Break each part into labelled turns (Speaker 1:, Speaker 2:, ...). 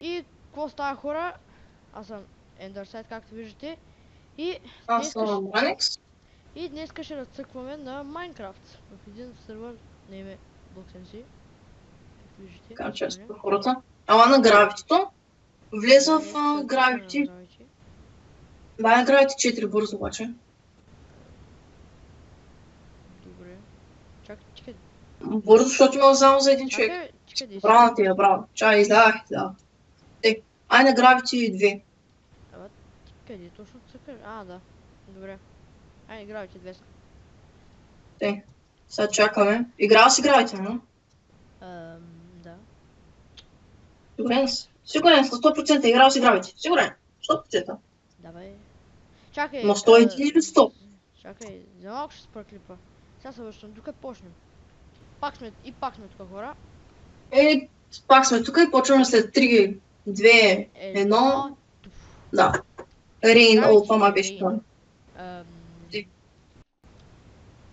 Speaker 1: И какво става, хора? Аз съм Enderside, както виждате. И
Speaker 2: Аз съм Манекс.
Speaker 1: И днес ще разцъкваме на Майнкрафт в един сервер на име BloxMC. Както виждате.
Speaker 2: Така често хората. Ала на гравитито. Влеза
Speaker 1: Да,
Speaker 2: в гравити.
Speaker 1: Gravity.
Speaker 2: Да, на гравити 4 бързо обаче.
Speaker 1: Добре. Чакай.
Speaker 2: Бързо, защото има само за един човек.
Speaker 1: Чакай.
Speaker 2: Браво на тия, браво. Чай, издавах, да. Ай на гравити 2.
Speaker 1: Ама, къде точно цъкаш? А, да. Добре. Ай, Gravity 2 са.
Speaker 2: Сега чакаме. Играва си гравити, но?
Speaker 1: Да.
Speaker 2: Сигурен, 100% играл си гравити. Сигурен, 100%.
Speaker 1: Давай. Чакай.
Speaker 2: Но 101 или 100?
Speaker 1: Чакай, за малко ще спра клипа. Сега се връщам, тук почнем. Пак сме тук, хора.
Speaker 2: Пак сме тук и почваме след 3, 2, 1. Да. Рейн, това ма беше това.
Speaker 1: Знам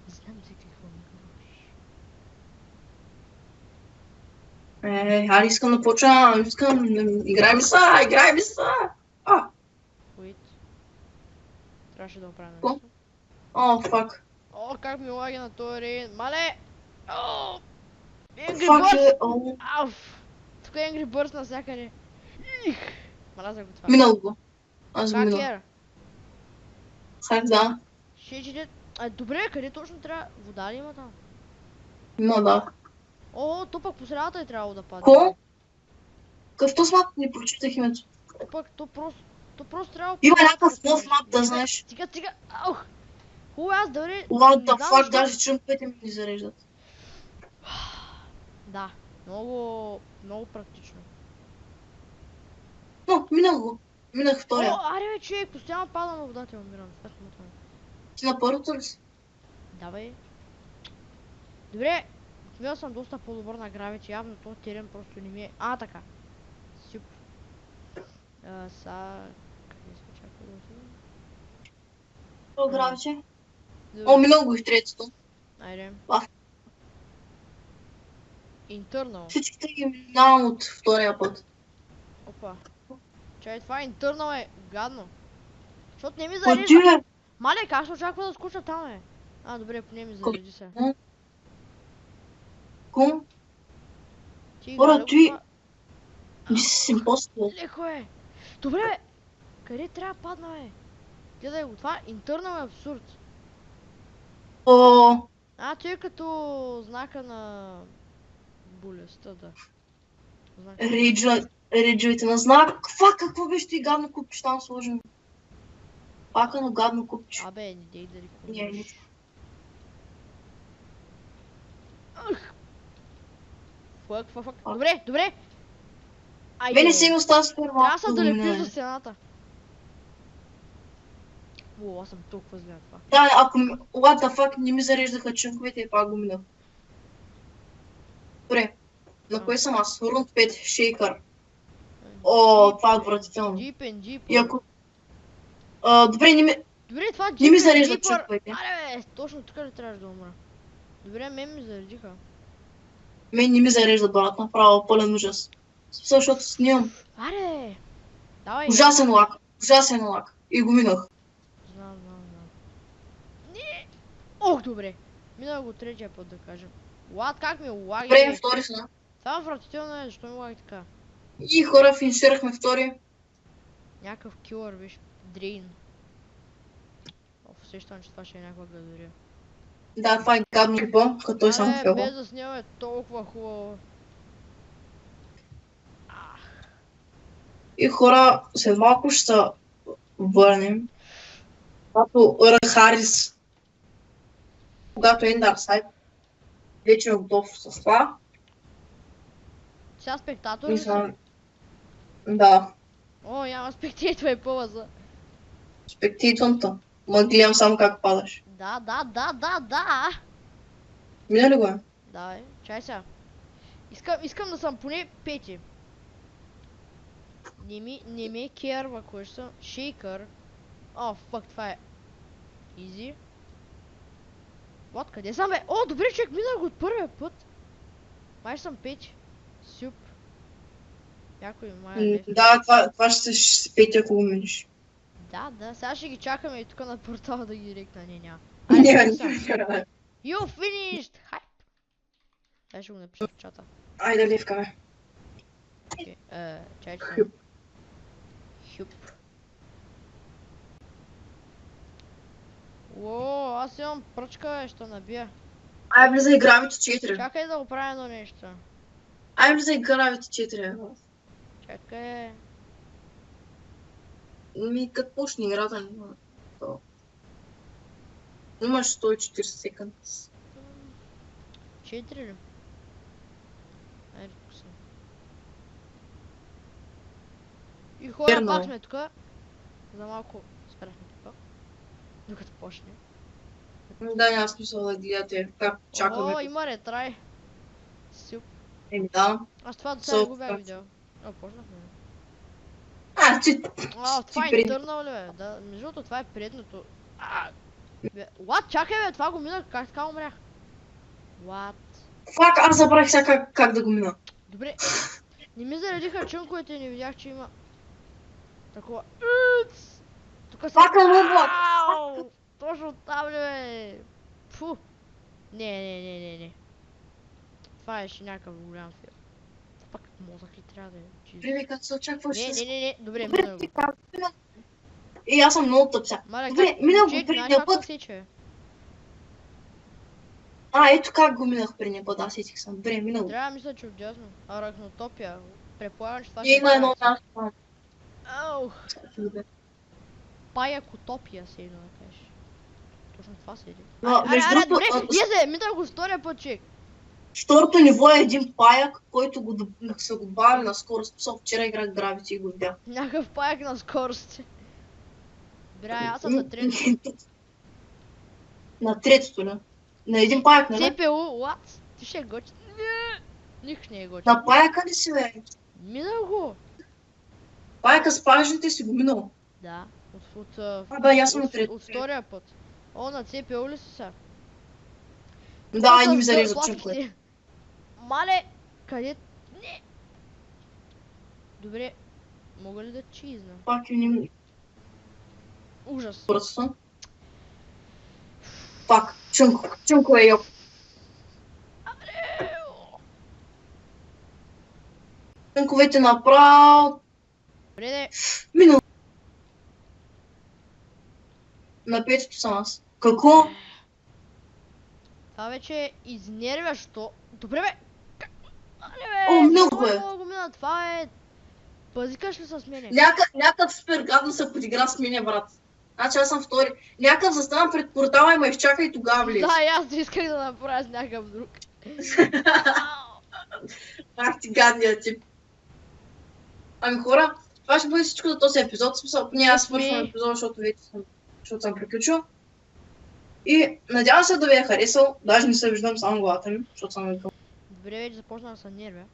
Speaker 1: за какво ми
Speaker 2: говориш.
Speaker 1: говориш.
Speaker 2: Ари искам да почвам, играй ми са.
Speaker 1: Wait. Трябваше да оправя
Speaker 2: Какво?
Speaker 1: нещо.
Speaker 2: О, фак.
Speaker 1: О, как ми лаги на този рейн. Мале! О! Angry
Speaker 2: Фак
Speaker 1: Birds!
Speaker 2: е,
Speaker 1: Ауф! Тук е Angry Birds навсякъде. Их! Мразя го това.
Speaker 2: минал го. Аз го
Speaker 1: Как
Speaker 2: минал.
Speaker 1: е?
Speaker 2: Как да?
Speaker 1: Добре, къде точно трябва? Вода ли има там?
Speaker 2: Има, да.
Speaker 1: О, то пък по средата е трябвало да падне.
Speaker 2: Ко? Какъв този мап? Не прочитах името.
Speaker 1: То просто трябва...
Speaker 2: Има някакъв нов мап, да знаеш.
Speaker 1: Стига! Аух! Хубаво, аз дори...
Speaker 2: What the fuck, даже чъмпете ми не зареждат.
Speaker 1: Да, много практично.
Speaker 2: Но, минах втория.
Speaker 1: О, аре бе, човек, постоянно падам на водата и умирам.
Speaker 2: Ти на първото ли си?
Speaker 1: Давай. Добре, отивал съм доста по-добър на Gravity, явно този терен просто не ми е... А, така. Сюп. Къде се чака да отидем?
Speaker 2: Това Gravity?
Speaker 1: Добре.
Speaker 2: О, минал го и в третото.
Speaker 1: Айде.
Speaker 2: А.
Speaker 1: Internal.
Speaker 2: Всичките ги минавам от втория път.
Speaker 1: Опа. Чай, това Internal е гадно. Защото не ми
Speaker 2: Кой
Speaker 1: зарежда.
Speaker 2: ти е?
Speaker 1: Мале, как се очаква да скоча там, е? А, добре, поне ми зареди се.
Speaker 2: Ком?
Speaker 1: Ти
Speaker 2: Хора, ти...
Speaker 1: това?
Speaker 2: си импостър.
Speaker 1: Леко е. Добре, бе. Къде трябва да падна, бе? Гледай го, това Internal е абсурд.
Speaker 2: О,
Speaker 1: А, той е като знака на... болестта, да.
Speaker 2: рейджовете на знак. Какво беше ти гадно купиш там сложено? Пака на гадно купиш.
Speaker 1: Абе, не дей да
Speaker 2: Не.
Speaker 1: Фак. Добре.
Speaker 2: Бе, не си ми остава супер малко.
Speaker 1: Трябва да се долепиш до стената. О, аз съм толкова зле на това.
Speaker 2: Да, ако what the fuck не ми зареждаха чънковете и пак го минах. Добре. На кое съм аз? Рунд 5, шейкър. О, това е отвратително.
Speaker 1: Deep.
Speaker 2: И ако... Добре,
Speaker 1: Добре, това
Speaker 2: не ми зареждат чънковете.
Speaker 1: Аре бе, точно тук ли трябваше да умра? Добре, мен ми заредиха.
Speaker 2: Мен не ми зареждат, брат, направо пълен ужас. Защото снимам.
Speaker 1: Аре! Давай!
Speaker 2: Ужасен лак. И го минах.
Speaker 1: Знам. Не! Ох, добре! Минах го третия път, да кажем. Как ми лаги?
Speaker 2: Добре, втори са.
Speaker 1: Това е отвратително, е, защо ми лаги така?
Speaker 2: И хора, финиширахме втори.
Speaker 1: Някакъв килър беше. Дрейн. Усещам, че това ще е някаква гадория.
Speaker 2: Да, това е гадно клипа, като той сам фелва.
Speaker 1: Без да снимаме толкова хубаво.
Speaker 2: И хора, след малко ще се върнем. Когато Харис, когато Enderside вече е готов с това.
Speaker 1: Сега спектатор ли си?
Speaker 2: Да.
Speaker 1: О, няма спектатор, е по-лаза.
Speaker 2: Спектатонта. Ма гледам само как падаш.
Speaker 1: Да.
Speaker 2: Мина ли го е?
Speaker 1: Да, чай сега. Искам да съм поне пети. Не ме керва кой ще съм. Шейкър. О, фак, това е. Изи. Вот, къде съм, бе? О, добре, човек, минах го от първия път. Май съм пети. Сюп. Някой май е лев.
Speaker 2: Да, това ще се пети, ако го минеш.
Speaker 1: Да, сега ще ги чакаме и тук на портала да ги рекна, не няма.
Speaker 2: Не,
Speaker 1: Айде,
Speaker 2: не,
Speaker 1: съм.
Speaker 2: не.
Speaker 1: You finished! Хайп! Дай ще го напиша в чата.
Speaker 2: Айде, Левка, бе.
Speaker 1: Окей, чай, че съм.
Speaker 2: Хюп.
Speaker 1: Хюп. О, аз имам пръчка, бе, ще набия.
Speaker 2: Ай, влизай Gravity 4.
Speaker 1: Чакай да оправя едно нещо.
Speaker 2: Ай, влизай Gravity 4. бе.
Speaker 1: Чакай.
Speaker 2: Като почне играта, няма. То. Имаш 140 секунд.
Speaker 1: 4 ли? Айде, тук съм. И хора,
Speaker 2: Верно.
Speaker 1: пак сме тук. За малко спряхме тук. Докато почне.
Speaker 2: Да, няма смисъл да гледате как чакаме.
Speaker 1: О, има ретрай. Сюп.
Speaker 2: Да.
Speaker 1: Аз това до сега не го бях
Speaker 2: Супер.
Speaker 1: видял. А, почнахме.
Speaker 2: Ти...
Speaker 1: Това е
Speaker 2: преди.
Speaker 1: интернал ли, бе? Да, между другото това е предното. What? Чакай, бе, това го минах, как така умрях? What?
Speaker 2: Фак, аз забравих сега как да го мина.
Speaker 1: Добре. Не ми заредиха чунковете и не видях, че има такова. Тук са...
Speaker 2: Фак, Роблок!
Speaker 1: Ау! Точно там ли, бе? Фу! Не. Това е ще някакъв голям фил. Това пак мозък ли трябва да е? Jesus.
Speaker 2: Приве, като се очакваш
Speaker 1: Не. Добре,
Speaker 2: Добре,
Speaker 1: мина го.
Speaker 2: ти как мина? И аз съм много тъп сега.
Speaker 1: Мале,
Speaker 2: Добре, минал го
Speaker 1: знаеш
Speaker 2: предния
Speaker 1: как
Speaker 2: път.
Speaker 1: се сече, бе?
Speaker 2: Ето как го минах предния път, аз сетих съм. Добре, минал го.
Speaker 1: Трябва да мисля, че отдясно. Арахнотопия. Предполагам, че това
Speaker 2: И има
Speaker 1: е
Speaker 2: едно
Speaker 1: паяк.
Speaker 2: място.
Speaker 1: Ау! Паякотопия се едно да кажеш. Точно това се еди.
Speaker 2: Но, между другото,
Speaker 1: добре, се, минах го втория път, човек.
Speaker 2: второто ниво е един паяк, който са го добавили на скорост. Писал, вчера играх Gravity и го видях.
Speaker 1: Някакъв паяк на скорост. Бре, аз съм на третото.
Speaker 2: На третото, ли? На един паяк, нали?
Speaker 1: CPU, what? Ти ще е готин. Ник не е готин.
Speaker 2: На паяка ли си, бе?
Speaker 1: Минах го.
Speaker 2: Паяка с пажните си го минал.
Speaker 1: Да.
Speaker 2: Да, аз съм на трето.
Speaker 1: От втория път. О, на CPU ли си са?
Speaker 2: Да, не ми зареждат чукове.
Speaker 1: Мале, къде? Не. Добре, мога ли да чизна?
Speaker 2: Пак и не
Speaker 1: Ужас.
Speaker 2: просто. Пак, чунко е йоп. Чунковете направо.
Speaker 1: Добре, де.
Speaker 2: Минал. На петото съм аз. Какво?
Speaker 1: Това вече е изнервящо. Добре, бе.
Speaker 2: О, много
Speaker 1: Кой
Speaker 2: е.
Speaker 1: мога да го мина? Това е... Пазикаш ли с мене?
Speaker 2: Някакъв супер гадно се подигра с мене, брат. Значи аз съм втори. Някакъв застана пред портала и ме изчака и тогава влез.
Speaker 1: Да, и аз исках да направя с някакъв друг.
Speaker 2: Ах ти гадния тип. Ами хора, това ще бъде всичко за този епизод. Смисъл, ние аз свършвам епизод, защото съм приключил. И надявам се да ви е харесал. Даже не се виждам само главата ми, защото съм викал.
Speaker 1: Добре, вече започна да се нервя.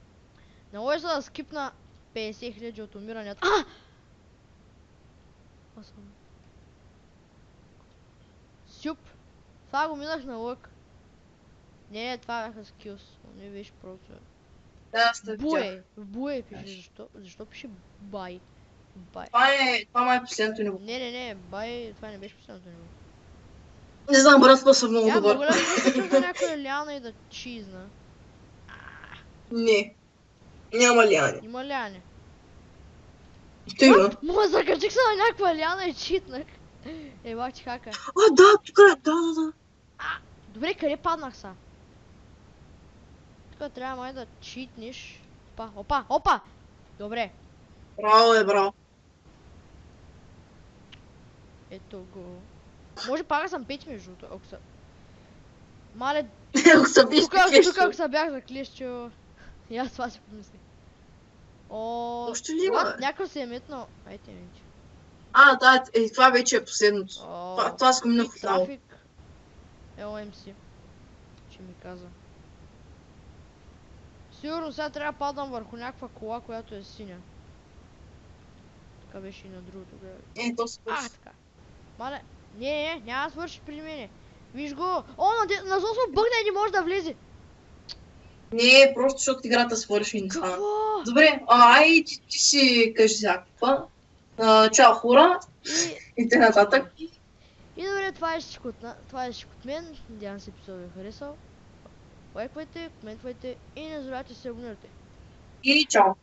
Speaker 1: Наложи се да скипна 50 000 от умиранията. Сюп! Това го минах на лък. Не, това бяха скилс. Не беше просто.
Speaker 2: Да, сте
Speaker 1: Буе! В буе пише. Защо? Защо пише бай? Бай.
Speaker 2: Това май е последното ниво.
Speaker 1: Не, бай, това не беше последното ниво.
Speaker 2: Не знам, брат, това съм много
Speaker 1: Я
Speaker 2: добър.
Speaker 1: мога ли да включа за някоя ляна и да чизна?
Speaker 2: Не. Няма ляни.
Speaker 1: Има ляне.
Speaker 2: Той има.
Speaker 1: Ма закачих се на някаква ляна и читнах. Бачи хака.
Speaker 2: А, да, тук е, да.
Speaker 1: Добре, къде паднах са? Тук трябва май да читнеш. Опа! Добре.
Speaker 2: Браво, браво.
Speaker 1: Ето го. Може пак да съм пети между другото, ако са... Мале,
Speaker 2: Ако съм биш,
Speaker 1: тук ако се бях заклещил... И аз това си помислих. О,
Speaker 2: Още ли има, бе?
Speaker 1: някой се е метнал. Айде, менче.
Speaker 2: А, да, това вече е последното.
Speaker 1: О,
Speaker 2: Това си го минах в право.
Speaker 1: трафик. LMC. Че ми каза. Сигурно сега трябва да падам върху някаква кола, която е синя. Така беше и на другото гледа.
Speaker 2: То се пърши.
Speaker 1: Така. Мале, не, няма да свърши при мене. Виж го! О, на зло се бъгна и не може да влезе.
Speaker 2: Не, просто защото играта свърши и не стана.
Speaker 1: Какво?
Speaker 2: Добре, ай, ти си кажи всякаква. Чао хора и т.н.
Speaker 1: И добре, това е всичко от мен. Надявам се епизодът ви е харесал. Лайквайте, коментвайте и не забравяйте да се абонирате.
Speaker 2: И чао.